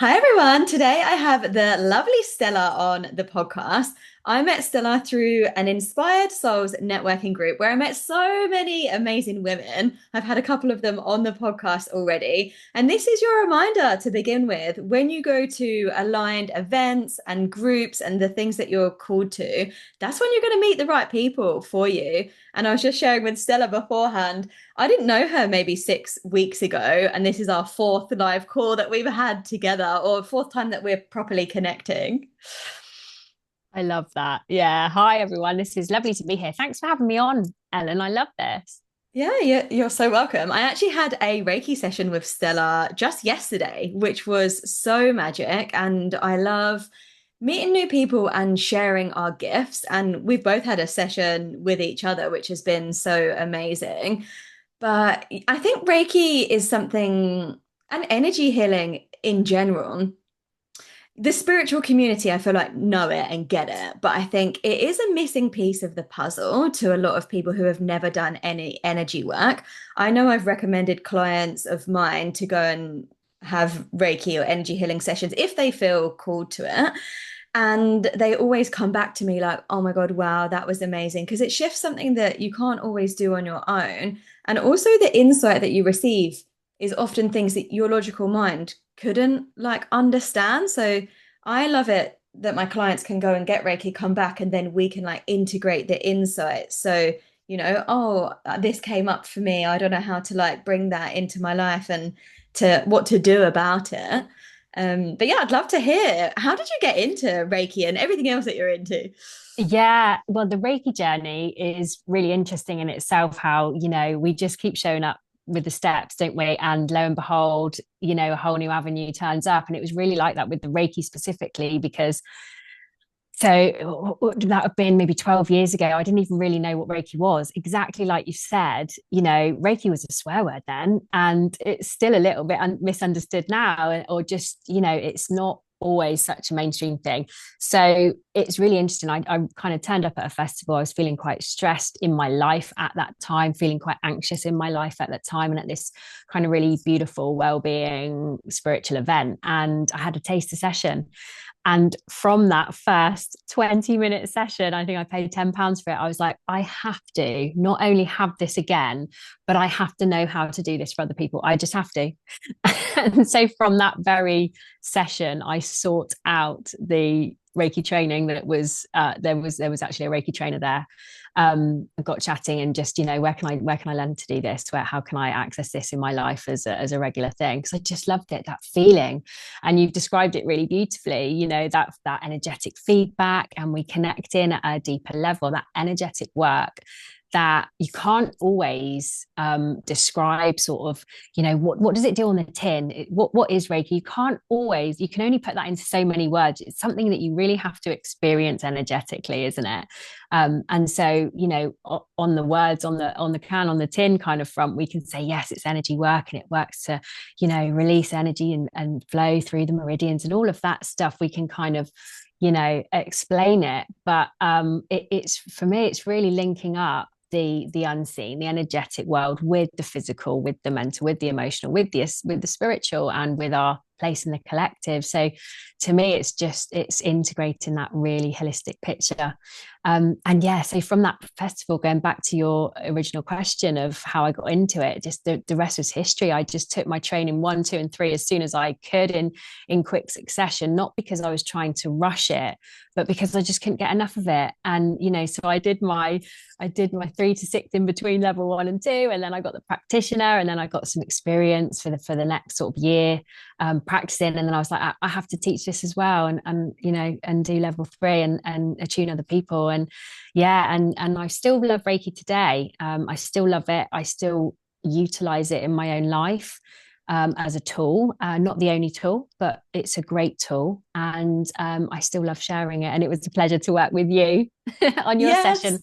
Hi everyone. Today I have the lovely Stella on the podcast. I met Stella through an Inspired Souls networking group where I met so many amazing women. I've had a couple of them on the podcast already. And this is your reminder to begin with. When you go to aligned events and groups and the things that you're called to, that's when you're going to meet the right people for you. And I was just sharing with Stella beforehand. I didn't know her maybe 6 weeks ago, and this is our fourth live call that we've had together, or fourth time that we're properly connecting. I love that. Yeah. Hi, everyone. This is lovely to be here. Thanks for having me on, Ellen. I love this. Yeah, you're so welcome. I actually had a Reiki session with Stella just yesterday, which was so magic. And I love meeting new people and sharing our gifts. And we've both had a session with each other, which has been so amazing. But I think Reiki is something, and energy healing in general. The spiritual community, I feel like, know it and get it. But I think it is a missing piece of the puzzle to a lot of people who have never done any energy work. I know I've recommended clients of mine to go and have Reiki or energy healing sessions if they feel called to it. And they always come back to me like, oh my God, wow, that was amazing. Because it shifts something that you can't always do on your own. And also the insight that you receive is often things that your logical mind couldn't like understand. So I love it that my clients can go and get Reiki, come back, and then we can like integrate the insights. So, oh, this came up for me. I don't know how to like bring that into my life and to what to do about it. But yeah, I'd love to hear. How did you get into Reiki and everything else that you're into? Yeah. Well, the Reiki journey is really interesting in itself, how, we just keep showing up with the steps, don't we? And lo and behold, a whole new avenue turns up. And it was really like that with the Reiki specifically, because that have been maybe 12 years ago. I didn't even really know what Reiki was. Exactly like you said, Reiki was a swear word then, and it's still a little bit misunderstood now, or just, it's not always such a mainstream thing. So it's really interesting. I kind of turned up at a festival. I was feeling quite stressed in my life at that time, feeling quite anxious in my life at that time, and at this kind of really beautiful, well-being spiritual event. And I had a taster session. And from that first 20-minute session, I think I paid £10 for it. I was like, I have to not only have this again, but I have to know how to do this for other people. I just have to. And so from that very session, I sought out the Reiki training that was there was actually a Reiki trainer there. I got chatting and just, where can I learn to do this? How can I access this in my life as a regular thing? Because I just loved it, that feeling. And you've described it really beautifully, that energetic feedback, and we connect in at a deeper level, that energetic work that you can't always describe sort of, what does it do on the tin? What is Reiki? You can only put that into so many words. It's something that you really have to experience energetically, isn't it? And so, on the words, on the can, on the tin kind of front, we can say, yes, it's energy work, and it works to, release energy and flow through the meridians and all of that stuff. We can kind of explain it, but it's for me, it's really linking up the unseen, the energetic world with the physical, with the mental, with the emotional, with the spiritual, and with our place in the collective. So to me, it's integrating that really holistic picture. And yeah, so from that festival, going back to your original question of how I got into it, just the rest was history. I just took my training 1, 2, and 3 as soon as I could in quick succession, not because I was trying to rush it, but because I just couldn't get enough of it. And so I did my 3 to 6 in between level 1 and 2, and then I got the practitioner, and then I got some experience for the next sort of year practicing, and then I was like, I have to teach this as well, and do level 3 and attune other people. And yeah, and I still love Reiki today. I still love it. I still utilize it in my own life as a tool, not the only tool, but it's a great tool. And I still love sharing it. And it was a pleasure to work with you on your Yes, session.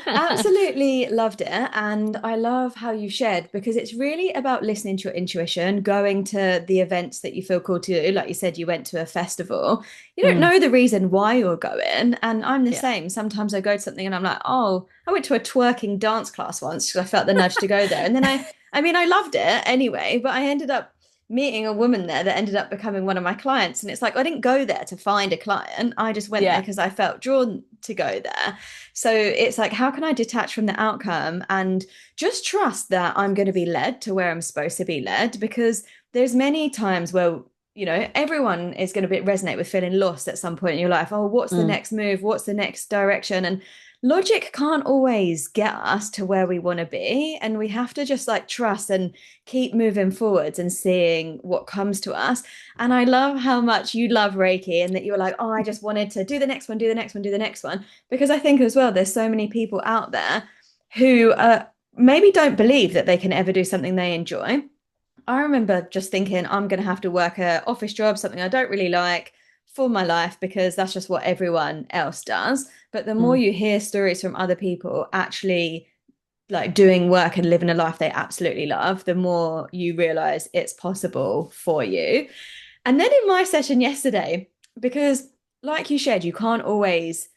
absolutely loved it. And I love how you shared because it's really about listening to your intuition, going to the events that you feel called to. Like you said, you went to a festival. You don't Mm, know the reason why you're going. And I'm the yeah. same. Sometimes I go to something and I'm like, oh, I went to a twerking dance class once because I felt the nudge to go there. And then I mean, I loved it anyway, but I ended up meeting a woman there that ended up becoming one of my clients. And it's like, I didn't go there to find a client. I just went there Yeah. because I felt drawn to go there. So it's like, how can I detach from the outcome and just trust that I'm going to be led to where I'm supposed to be led? Because there's many times where, everyone is going to resonate with feeling lost at some point in your life. Oh, what's the Mm. next move? What's the next direction? And logic can't always get us to where we want to be. And we have to just like trust and keep moving forwards and seeing what comes to us. And I love how much you love Reiki and that you're like, oh, I just wanted to do the next one, do the next one, do the next one. Because I think as well, there's so many people out there who maybe don't believe that they can ever do something they enjoy. I remember just thinking, I'm going to have to work a office job, something I don't really like for my life because that's just what everyone else does. But the more Mm. you hear stories from other people actually like doing work and living a life they absolutely love, the more you realize it's possible for you. And then in my session yesterday, because like you shared, you can't always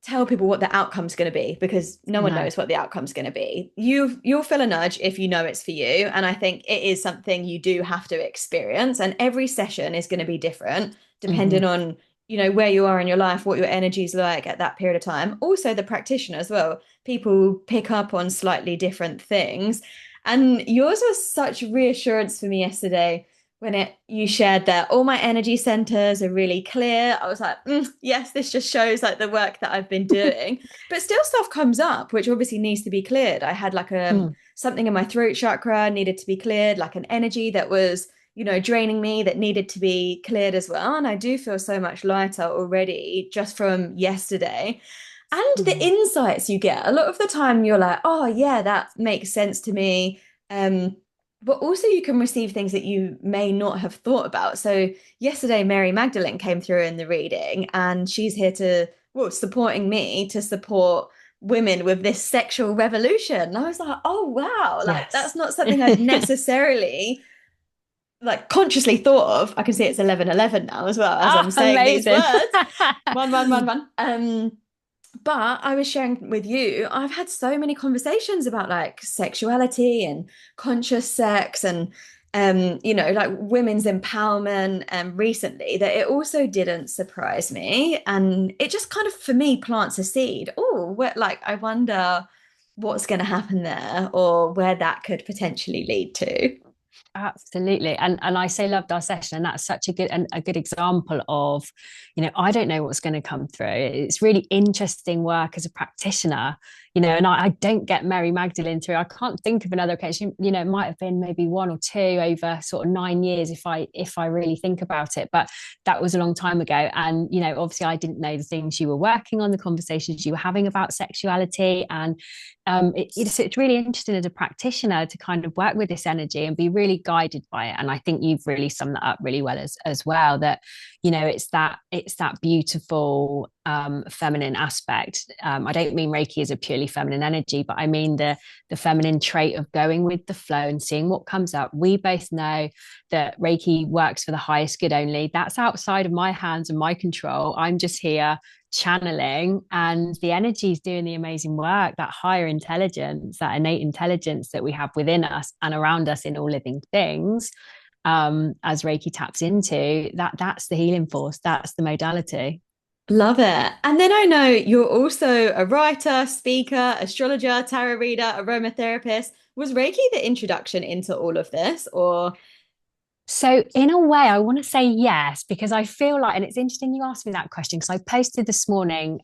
tell people what the outcome's going to be because no one No. knows what the outcome's going to be. You'll feel a nudge if you know it's for you, and I think it is something you do have to experience. And every session is going to be different depending Hmm. on where you are in your life, what your energy's like at that period of time. Also, the practitioner as well. People pick up on slightly different things, and yours was such reassurance for me yesterday when you shared that all my energy centers are really clear. I was like, yes, this just shows like the work that I've been doing. But still stuff comes up, which obviously needs to be cleared. I had like Mm. something in my throat chakra needed to be cleared, like an energy that was, draining me that needed to be cleared as well. And I do feel so much lighter already just from yesterday. And the Mm. insights you get, a lot of the time you're like, oh yeah, that makes sense to me. But also you can receive things that you may not have thought about. So yesterday, Mary Magdalene came through in the reading, and she's here to, well, supporting me to support women with this sexual revolution. And I was like, oh wow, like Yes. that's not something I'd necessarily like consciously thought of. I can see it's 11:11 now as well as Ah, I'm saying these amazing. words. One, one, one, one. But I was sharing with you, I've had so many conversations about like sexuality and conscious sex and like women's empowerment recently that it also didn't surprise me. And it just kind of for me plants a seed. Oh, where like I wonder what's going to happen there or where that could potentially lead to. Absolutely. And I say loved our session. And that's such a good example of, I don't know what's going to come through. It's really interesting work as a practitioner, and I don't get Mary Magdalene through. I can't think of another occasion, it might have been maybe one or two over sort of 9 years if I really think about it. But that was a long time ago. And, obviously I didn't know the things you were working on, the conversations you were having about sexuality. And it's really interesting as a practitioner to kind of work with this energy and be really guided by it. And I think you've really summed that up really well as well, that it's that beautiful feminine aspect. I don't mean Reiki is a purely feminine energy, but I mean the feminine trait of going with the flow and seeing what comes up. We both know that Reiki works for the highest good only. That's outside of my hands and my control. I'm just here channeling, and the energy is doing the amazing work. That higher intelligence, that innate intelligence that we have within us and around us in all living things, as Reiki taps into that's the healing force, that's the modality. Love it. And then I know you're also a writer, speaker, astrologer, tarot reader, aromatherapist. Was Reiki the introduction into all of this, or So, in a way, I want to say yes, because I feel like, and it's interesting you asked me that question because I posted this morning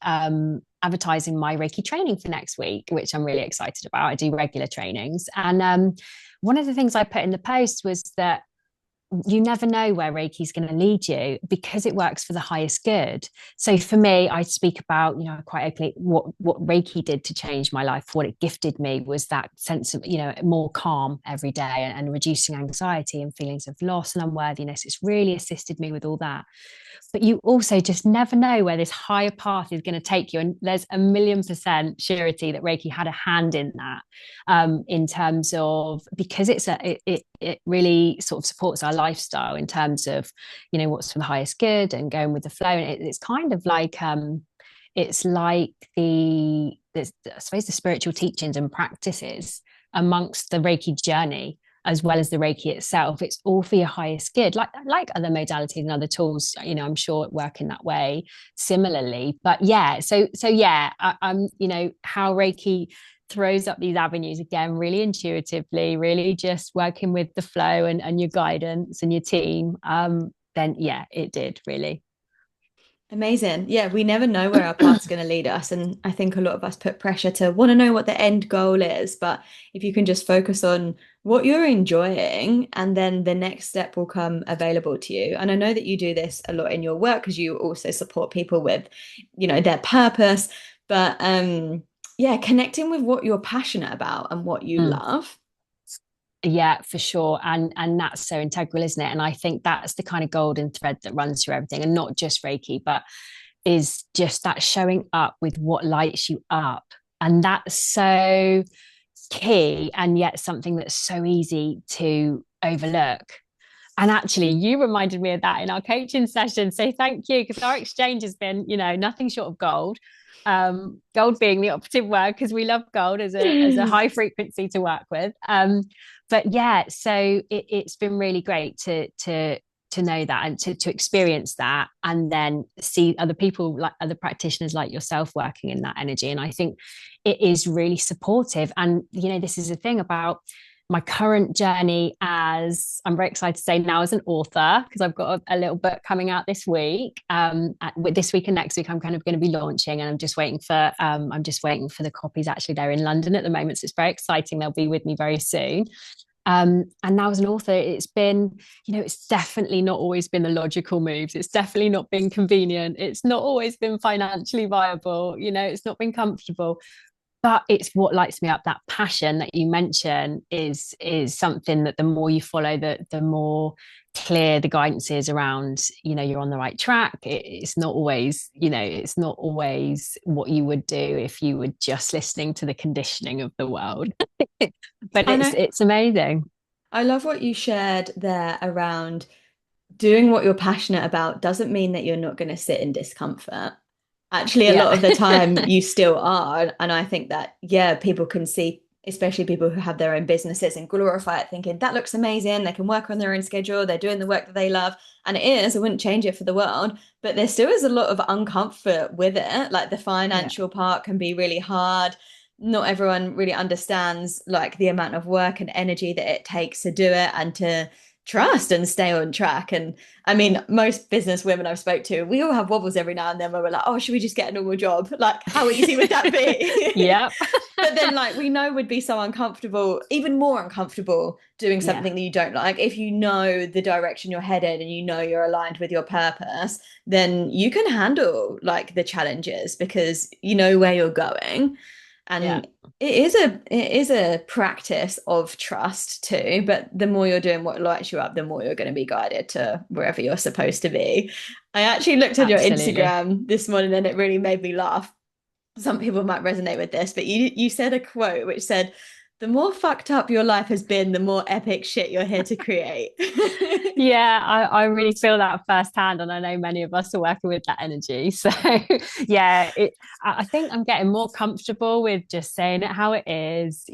advertising my Reiki training for next week, which I'm really excited about. I do regular trainings. And one of the things I put in the post was that you never know where Reiki is going to lead you because it works for the highest good. So for me, I speak about, quite openly what Reiki did to change my life. What it gifted me was that sense of, more calm every day and reducing anxiety and feelings of loss and unworthiness. It's really assisted me with all that. But you also just never know where this higher path is going to take you. And there's 1,000,000% surety that Reiki had a hand in that, in terms of, because it really sort of supports our lifestyle in terms of, what's for the highest good and going with the flow. And it's kind of like, it's like I suppose the spiritual teachings and practices amongst the Reiki journey. as well as the Reiki itself. It's all for your highest good, like other modalities and other tools, I'm sure work in that way similarly. But yeah, I'm, how Reiki throws up these avenues again, really intuitively, really just working with the flow and your guidance and your team. Then yeah, it did really. Amazing. Yeah, we never know where our path's going to lead us. And I think a lot of us put pressure to want to know what the end goal is. But if you can just focus on what you're enjoying, and then the next step will come available to you. And I know that you do this a lot in your work because you also support people with, their purpose. But yeah, connecting with what you're passionate about and what you Mm. love. Yeah, for sure. And that's so integral, isn't it? And I think that's the kind of golden thread that runs through everything, and not just Reiki, but is just that showing up with what lights you up. And that's so key, and yet something that's so easy to overlook. And actually, you reminded me of that in our coaching session. So thank you, because our exchange has been, nothing short of gold. Gold being the operative word, because we love gold as a high frequency to work with. But yeah, so it's been really great to know that and to experience that, and then see other people, like other practitioners like yourself, working in that energy. And I think it is really supportive. And this is the thing about my current journey, as I'm very excited to say now, as an author, because I've got a little book coming out this week. This week and next week I'm kind of going to be launching, and I'm just waiting for the copies. Actually, they're in London at the moment, so it's very exciting. They'll be with me very soon. And now as an author, it's been, it's definitely not always been the logical moves. It's definitely not been convenient. It's not always been financially viable. It's not been comfortable, but it's what lights me up. That passion that you mentioned is something that the more you follow, the more clear the guidance is around, you're on the right track. It's not always, it's not always what you would do if you were just listening to the conditioning of the world. But I know. it's amazing. I love what you shared there around doing what you're passionate about doesn't mean that you're not going to sit in discomfort. Actually, a lot Yeah. of the time you still are. And I think that, yeah, people can see, especially people who have their own businesses, and glorify it, thinking that looks amazing. They can work on their own schedule. They're doing the work that they love. And it is, I wouldn't change it for the world. But there still is a lot of uncomfort with it. Like the Yeah. financial part can be really hard. Not everyone really understands like the amount of work and energy that it takes to do it and to trust and stay on track. And I mean, most business women I've spoke to, we all have wobbles every now and then where we're like, oh, should we just get a normal job? Like, how easy would that be? Yep. But then, like, we know would be so uncomfortable, even more uncomfortable doing Yeah. something that you don't like. If you know the direction you're headed and you're aligned with your purpose, then you can handle like the challenges because you know where you're going. Yeah. And it is a practice of trust too, but the more you're doing what lights you up, the more you're going to be guided to wherever you're supposed to be. I actually looked at your Absolutely. Instagram this morning and it really made me laugh. Some people might resonate with this, but you said a quote which said, "The more fucked up your life has been, the more epic shit you're here to create." Yeah, I really feel that firsthand, and I know many of us are working with that energy. So, yeah, I think I'm getting more comfortable with just saying it how it is.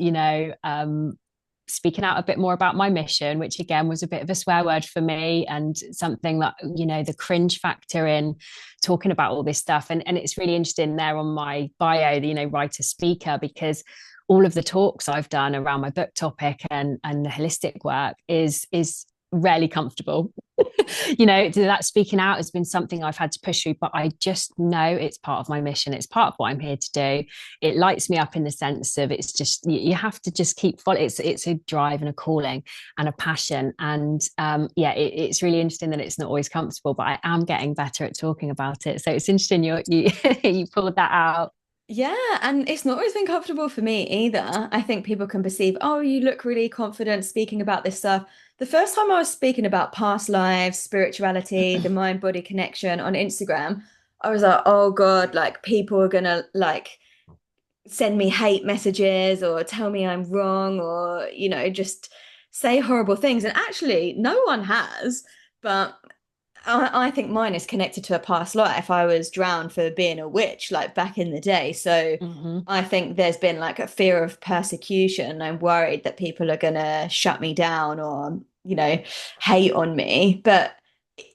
Speaking out a bit more about my mission, which again was a bit of a swear word for me, and something that the cringe factor in talking about all this stuff, and it's really interesting there on my bio, writer speaker, because all of the talks I've done around my book topic and the holistic work is rarely comfortable. That speaking out has been something I've had to push through, but I just know it's part of my mission. It's part of what I'm here to do. It lights me up in the sense of it's just, you have to just keep following. It's a drive and a calling and a passion. And it's really interesting that it's not always comfortable, but I am getting better at talking about it. So it's interesting you pulled that out. Yeah, and it's not always been comfortable for me either. I think people can perceive, oh, you look really confident speaking about this stuff. The first time I was speaking about past lives, spirituality, the mind-body connection on Instagram, I was like, oh God, like people are gonna like send me hate messages or tell me I'm wrong or, just say horrible things. And actually, no one has. But I think mine is connected to a past life. I was drowned for being a witch, like back in the day. So Hmm. I think there's been like a fear of persecution. I'm worried that people are gonna shut me down or, hate on me. But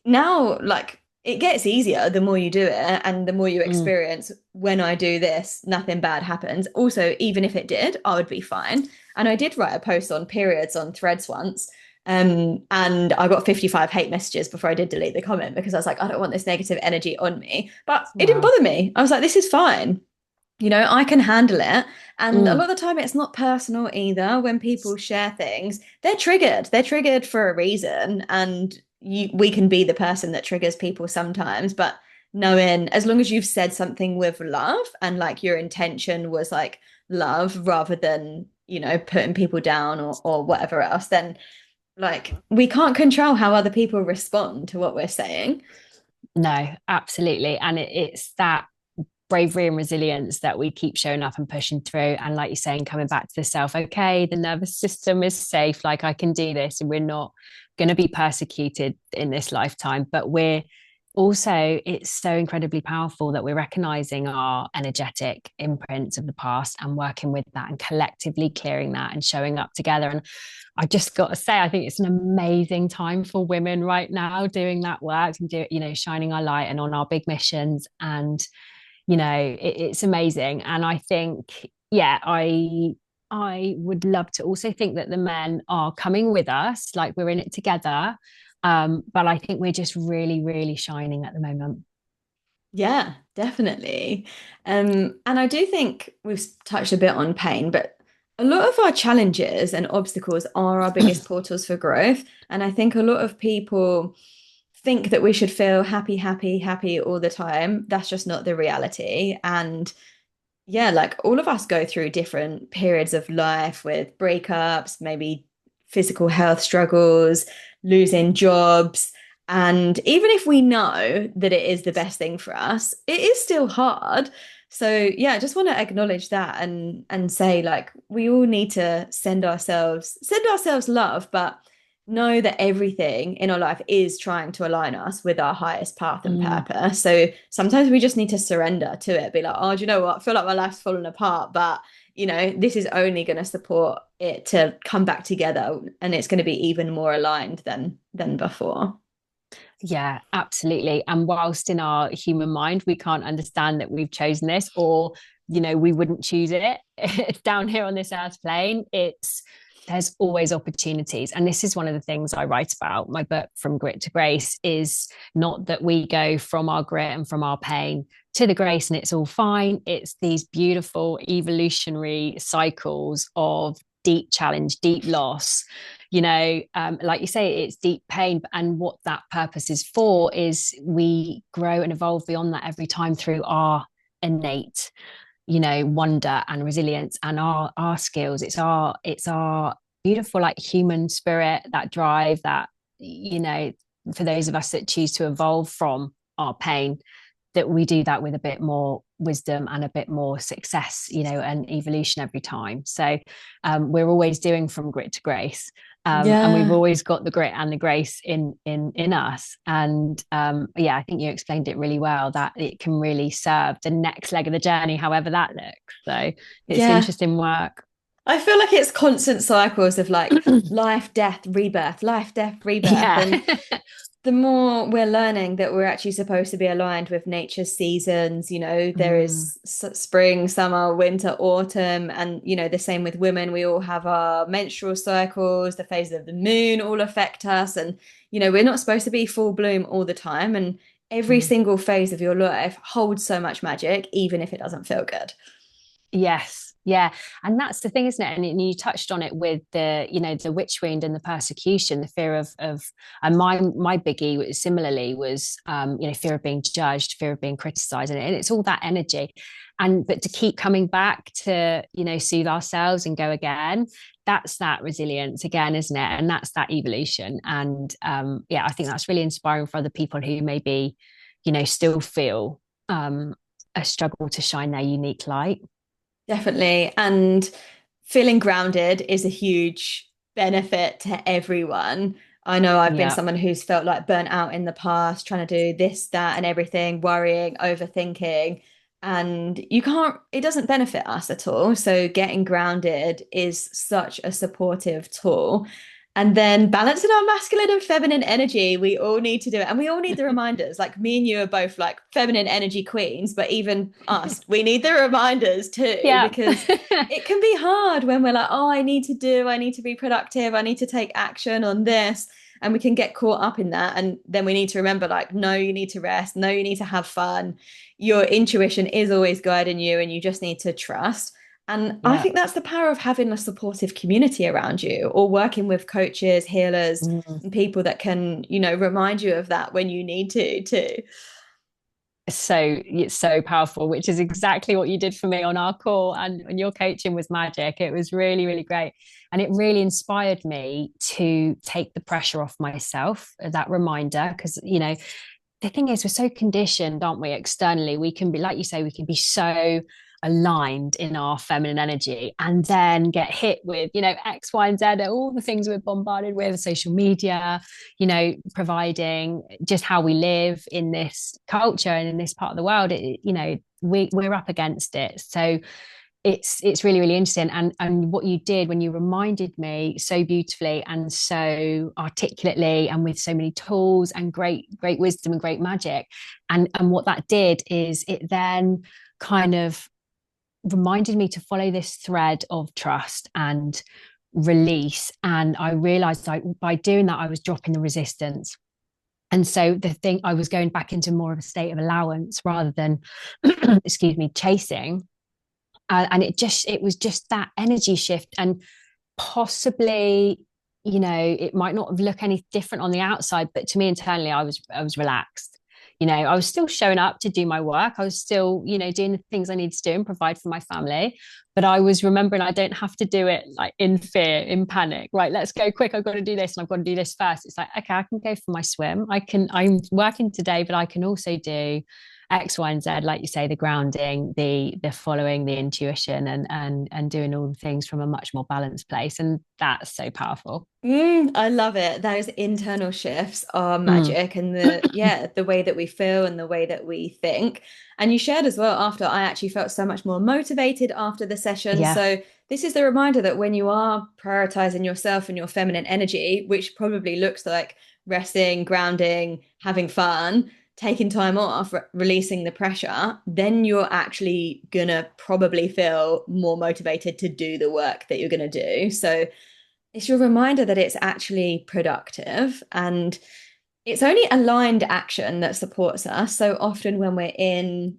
now, like, it gets easier the more you do it and the more you Mm. experience when I do this, nothing bad happens. Also, even if it did, I would be fine. And I did write a post on periods on Threads once. And I got 55 hate messages before I did delete the comment because I was like, I don't want this negative energy on me. But it didn't Wow. bother me. I was like, this is fine. I can handle it. And a Mm. lot of the time, it's not personal either. When people share things, they're triggered. They're triggered for a reason. And we can be the person that triggers people sometimes. But knowing, as long as you've said something with love and like your intention was like love rather than, putting people down or whatever else, then like we can't control how other people respond to what we're saying. No, absolutely. And it's that bravery and resilience that we keep showing up and pushing through. And like you're saying, coming back to the self, okay, the nervous system is safe, like I can do this, and we're not going to be persecuted in this lifetime. But we're also, it's so incredibly powerful that we're recognizing our energetic imprints of the past and working with that and collectively clearing that and showing up together. And I just got to say, I think it's an amazing time for women right now doing that work and shining our light and on our big missions. And it's amazing. And I think, yeah, I would love to also think that the men are coming with us, like we're in it together. But I think we're just really, really shining at the moment. Yeah, definitely. And I do think we've touched a bit on pain, but a lot of our challenges and obstacles are our biggest portals for growth. And I think a lot of people think that we should feel happy, happy, happy all the time. That's just not the reality. And yeah, like all of us go through different periods of life with breakups, maybe physical health struggles, losing jobs. And even if we know that it is the best thing for us, it is still hard. So yeah, I just want to acknowledge that and say like we all need to send ourselves love, but know that everything in our life is trying to align us with our highest path and Mm. purpose. So sometimes we just need to surrender to it, be like, oh, do you know what? I feel like my life's falling apart, but this is only going to support it to come back together and it's going to be even more aligned than before. Yeah, absolutely. And whilst in our human mind, we can't understand that we've chosen this, or, we wouldn't choose it. It's down here on this earth plane. There's always opportunities. And this is one of the things I write about. My book, From Grit to Grace, is not that we go from our grit and from our pain to the grace and it's all fine. It's these beautiful evolutionary cycles of deep challenge, deep loss, like you say, it's deep pain. And what that purpose is for is we grow and evolve beyond that every time through our innate, wonder and resilience and our skills. It's our beautiful like human spirit, that drive, that, for those of us that choose to evolve from our pain, that we do that with a bit more wisdom and a bit more success, and evolution every time. So we're always doing from grit to grace. And we've Yeah. always got the grit and the grace in us. And yeah, I think you explained it really well, that it can really serve the next leg of the journey, however that looks. So it's Yeah. interesting work. I feel like it's constant cycles of like life, death, rebirth, life, death, rebirth. Yeah. And the more we're learning that we're actually supposed to be aligned with nature's seasons, there Mm. is spring, summer, winter, autumn, and the same with women. We all have our menstrual cycles, the phases of the moon all affect us, and we're not supposed to be full bloom all the time. And every Mm. single phase of your life holds so much magic, even if it doesn't feel good. Yes, yeah, and that's the thing, isn't it? And you touched on it with the witch wound and the persecution, the fear of, and my biggie was similarly was, fear of being judged, fear of being criticized, and it's all that energy, and but to keep coming back to soothe ourselves and go again, that's that resilience again, isn't it? And that's that evolution, and yeah, I think that's really inspiring for other people who maybe, still feel a struggle to shine their unique light. Definitely. And feeling grounded is a huge benefit to everyone. I know I've been Yeah. someone who's felt like burnt out in the past, trying to do this, that, and everything, worrying, overthinking. And you can't, it doesn't benefit us at all. So getting grounded is such a supportive tool. And then balancing our masculine and feminine energy, we all need to do it. And we all need the reminders. Like me and you are both like feminine energy queens, but even us, we need the reminders too, Yeah. because it can be hard when we're like, oh, I need to be productive, I need to take action on this. And we can get caught up in that. And then we need to remember, like, no, you need to rest. No, you need to have fun. Your intuition is always guiding you, and you just need to trust. And I Yeah. think that's the power of having a supportive community around you, or working with coaches, healers, Mm. and people that can, remind you of that when you need to, too. So it's so powerful, which is exactly what you did for me on our call. And your coaching was magic. It was really, really great. And it really inspired me to take the pressure off myself, that reminder, because, the thing is, we're so conditioned, aren't we, externally? We can be, like you say, we can be so aligned in our feminine energy and then get hit with, X, Y, and Z, all the things we're bombarded with, social media, providing just how we live in this culture and in this part of the world. We're up against it. So it's really, really interesting. And what you did when you reminded me so beautifully and so articulately and with so many tools and great wisdom and great magic, and what that did is it then kind of reminded me to follow this thread of trust and release. And I realized, like, by doing that I was dropping the resistance. And so the thing, I was going back into more of a state of allowance rather than excuse me, chasing. And it was just that energy shift. And possibly, it might not have looked any different on the outside, but to me internally, I was relaxed. I was still showing up to do my work. I was still, doing the things I need to do and provide for my family. But I was remembering I don't have to do it like in fear, in panic. Right, let's go quick. I've got to do this and I've got to do this first. It's like, okay, I can go for my swim. I'm working today, but I can also do X, Y, and Z, like you say, the grounding, the following, the intuition, and doing all the things from a much more balanced place. And that's so powerful. I love it. Those internal shifts are Mm. magic, and the way that we feel and the way that we think. And you shared as well after, I actually felt so much more motivated after the session. Yeah. So this is the reminder that when you are prioritizing yourself and your feminine energy, which probably looks like resting, grounding, having fun, taking time off, releasing the pressure, then you're actually gonna probably feel more motivated to do the work that you're gonna do. So it's your reminder that it's actually productive, and it's only aligned action that supports us. So often when we're in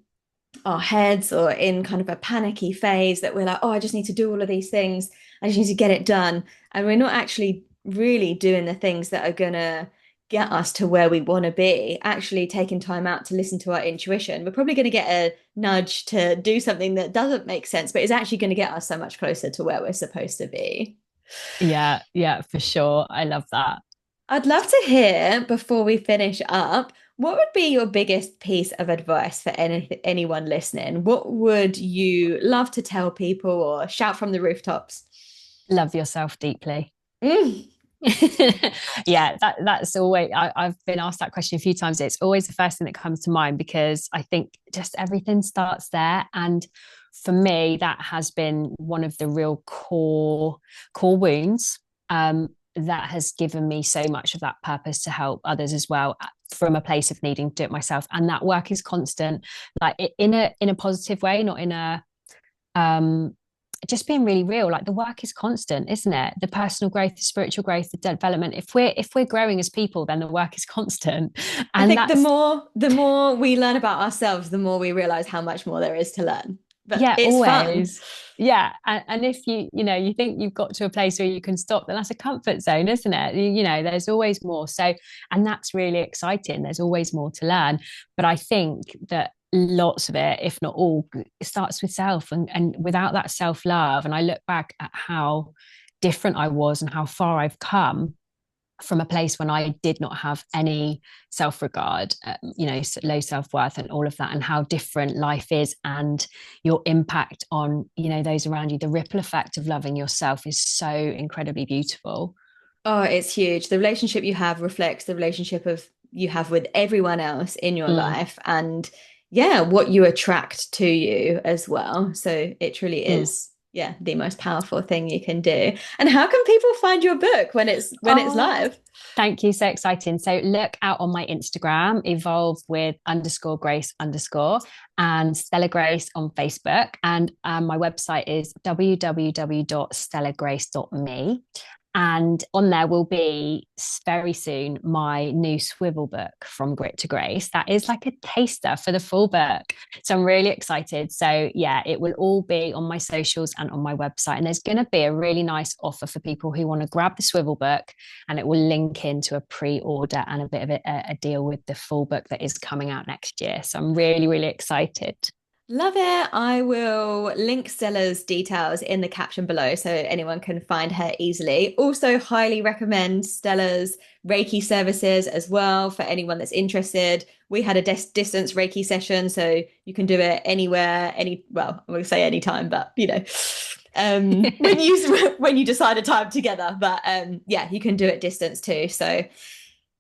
our heads or in kind of a panicky phase, that we're like, oh, I just need to do all of these things. I just need to get it done. And we're not actually really doing the things that are going to get us to where we want to be, actually taking time out to listen to our intuition. We're probably going to get a nudge to do something that doesn't make sense, but is actually going to get us so much closer to where we're supposed to be. Yeah. Yeah, for sure. I love that. I'd love to hear before we finish up, what would be your biggest piece of advice for anyone listening? What would you love to tell people or shout from the rooftops? Love yourself deeply. Mm, Yeah, that's always, I've been asked that question a few times. It's always the first thing that comes to mind because I think just everything starts there. And for me, that has been one of the real core wounds, that has given me so much of that purpose to help others as well, from a place of needing to do it myself. And that work is constant, like in a positive way, not in a um just being really real. Like, the work is constant, isn't it? The personal growth, the spiritual growth, the development. If we're growing as people, then the work is constant. I And think that's, the more we learn about ourselves, the more we realize how much more there is to learn. But yeah, it's fun. always. Yeah. And if you think you've got to a place where you can stop, then that's a comfort zone, isn't it? There's always more. So, and that's really exciting. There's always more to learn. But I think that lots of it, if not all, it starts with self, and without that self-love. And I look back at how different I was and how far I've come from a place when I did not have any self regard, low self worth, and all of that, and how different life is, and your impact on, those around you. The ripple effect of loving yourself is so incredibly beautiful. Oh, it's huge. The relationship you have reflects the relationship of you have with everyone else in your Mm, life and yeah, what you attract to you as well. So it truly mm. is, yeah, the most powerful thing you can do. And how can people find your book when it's Oh, live? thank you. So exciting. So look out on my Instagram, evolve with underscore grace underscore and Stella Grace on Facebook. And my website is www.stellagrace.me. And on there will be very soon my new swivel book, From Grit to Grace. That is like a taster for the full book. So I'm really excited. So yeah, it will all be on my socials and on my website. And there's going to be a really nice offer for people who want to grab the swivel book, and it will link into a pre-order and a bit of a deal with the full book that is coming out next year. So I'm really, really excited. Love it. I will link Stella's details in the caption below so anyone can find her easily. Also, highly recommend Stella's Reiki services as well for anyone that's interested. We had a distance Reiki session, so you can do it anywhere, well, I would say anytime, but when you when you decide a time together. But yeah, you can do it distance too. So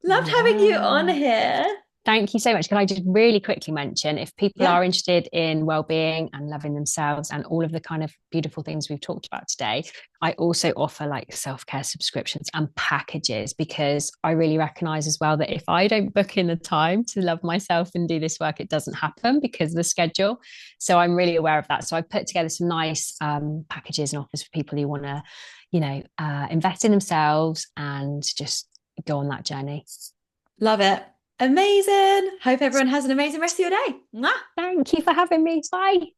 loved having you on Yeah. here. Thank you so much. Can I just really quickly mention if people Yeah. are interested in well-being and loving themselves and all of the kind of beautiful things we've talked about today, I also offer like self-care subscriptions and packages because I really recognize as well that if I don't book in the time to love myself and do this work, it doesn't happen because of the schedule. So I'm really aware of that. So I've put together some nice packages and offers for people who want to, invest in themselves and just go on that journey. Love it. Amazing. Hope everyone has an amazing rest of your day. Mwah. Thank you for having me. Bye.